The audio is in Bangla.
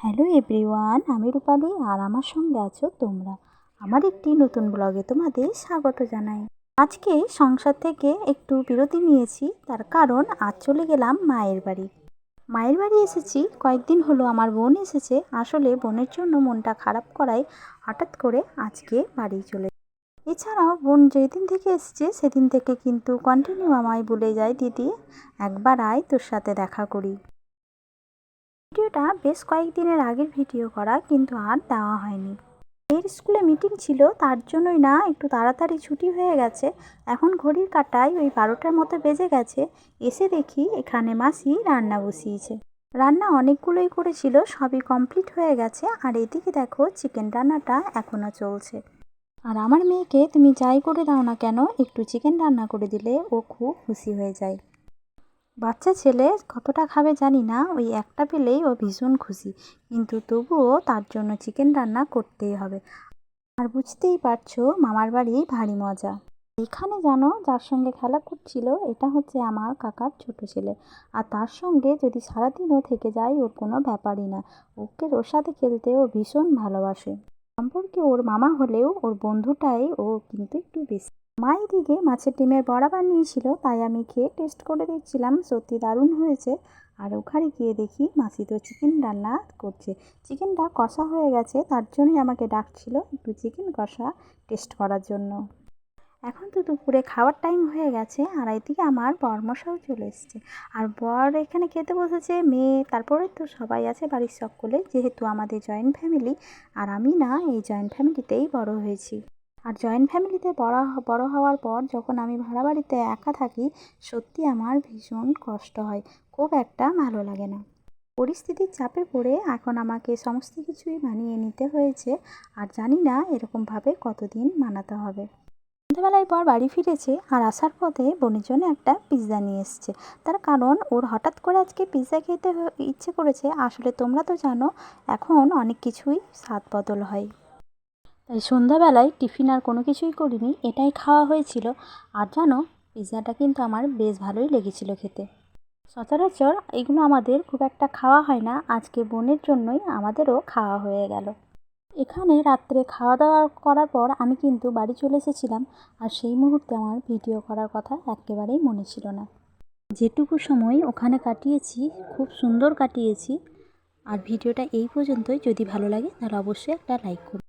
হ্যালো এভরিওয়ান, আমি রূপালী আর আমার সঙ্গে আছো তোমরা। আমার একটি নতুন ব্লগে তোমাদের স্বাগত জানাই। আজকে সংসার থেকে একটু বিরতি নিয়েছি, তার কারণ আজ চলে গেলাম মায়ের বাড়ি। মায়ের বাড়ি এসেছি কয়েকদিন হলো, আমার বোন এসেছে। আসলে বোনের জন্য মনটা খারাপ করায় হঠাৎ করে আজকে বাড়ি চলে। এছাড়াও বোন যেদিন থেকে এসেছে সেদিন থেকে কিন্তু কন্টিনিউ আমায় বলে যায়, দিদি একবার আয়, তোর সাথে দেখা করি। ভিডিওটা বেশ কয়েকদিনের আগের ভিডিও করা, কিন্তু আর দেওয়া হয়নি। এর স্কুলে মিটিং ছিল, তার জন্যই না একটু তাড়াতাড়ি ছুটি হয়ে গেছে। এখন ঘড়ির কাঁটায় ওই 12টার মতো বেজে গেছে। এসে দেখি এখানে মাসি রান্না বসিয়েছে। রান্না অনেকগুলোই করেছিল, সবই কমপ্লিট হয়ে গেছে। আর এদিকে দেখো চিকেন রান্নাটা এখনও চলছে। আর আমার মেয়েকে তুমি যাই করে দাও না কেন, একটু চিকেন রান্না করে দিলে ও খুব খুশি হয়ে যায়। বাচ্চা ছেলে কতটা খাবে জানি না, ওই একটা পেলেই ও ভীষণ খুশি। কিন্তু তবুও তার জন্য চিকেন রান্না করতেই হবে। আর বুঝতেই পারছো মামার বাড়ি ভারী মজা। এখানে জানো যার সঙ্গে খেলা করছিল, এটা হচ্ছে আমার কাকার ছোট ছেলে। আর তার সঙ্গে যদি সারাদিনও থেকে যায় ওর কোনো ব্যাপারই না। ওর সাথে খেলতে ও ভীষণ ভালোবাসে। সম্পর্কে ওর মামা হলেও ওর বন্ধুটাই ও কিন্তু একটু বেশি। মা এদিকে মাছের ডিমের বড়া বানিয়েছিল, তাই আমি খেয়ে টেস্ট করে দেখছিলাম, সত্যি দারুণ হয়েছে। আর ওখানে গিয়ে দেখি মাসি তো চিকেন রান্না করছে। চিকেনটা কষা হয়ে গেছে, তার জন্যই আমাকে ডাকছিল একটু চিকেন কষা টেস্ট করার জন্য। এখন তো দুপুরে খাওয়ার টাইম হয়ে গেছে, আর এদিকে আমার বরমশাও চলে এসছে। আর বর এখানে খেতে বসেছে, মেয়ে, তারপরে তো সবাই আছে বাড়ির সকলে, যেহেতু আমাদের জয়েন্ট ফ্যামিলি। আর আমি না এই জয়েন্ট ফ্যামিলিতেই বড় হয়েছি। আর জয়েন্ট ফ্যামিলিতে বড় হওয়ার পর যখন আমি ভাড়া বাড়িতে একা থাকি, সত্যি আমার ভীষণ কষ্ট হয়, খুব একটা ভালো লাগে না। পরিস্থিতির চাপে পড়ে এখন আমাকে সমস্ত কিছুই মানিয়ে নিতে হয়েছে। আর জানি না এরকমভাবে কতদিন মানাতে হবে। সন্ধ্যাবেলায় পর বাড়ি ফিরেছে, আর আসার পথে বোনের জন্য একটা পিৎজা নিয়ে এসছে। তার কারণ ওর হঠাৎ করে আজকে পিৎজা খেতে ইচ্ছে করেছে। আসলে তোমরা তো জানো এখন অনেক কিছুই স্বাদ বদল হয়। তাই সন্ধ্যাবেলায় টিফিন আর কোনো কিছুই করিনি, এটাই খাওয়া হয়েছিল। আর জানো পিৎজাটা কিন্তু আমার বেশ ভালোই লেগেছিল খেতে। সচরাচর এগুলো আমাদের খুব একটা খাওয়া হয় না, আজকে বোনের জন্যই আমাদেরও খাওয়া হয়ে গেল। এখানে রাত্রে খাওয়া দাওয়া করার পর আমি কিন্তু বাড়ি চলে এসেছিলাম। আর সেই মুহূর্তে আমার ভিডিও করার কথা একেবারেই মনে ছিল না। যেটুকু সময় ওখানে কাটিয়েছি খুব সুন্দর কাটিয়েছি। আর ভিডিওটা এই পর্যন্তই। যদি ভালো লাগে তাহলে অবশ্যই একটা লাইক করুন।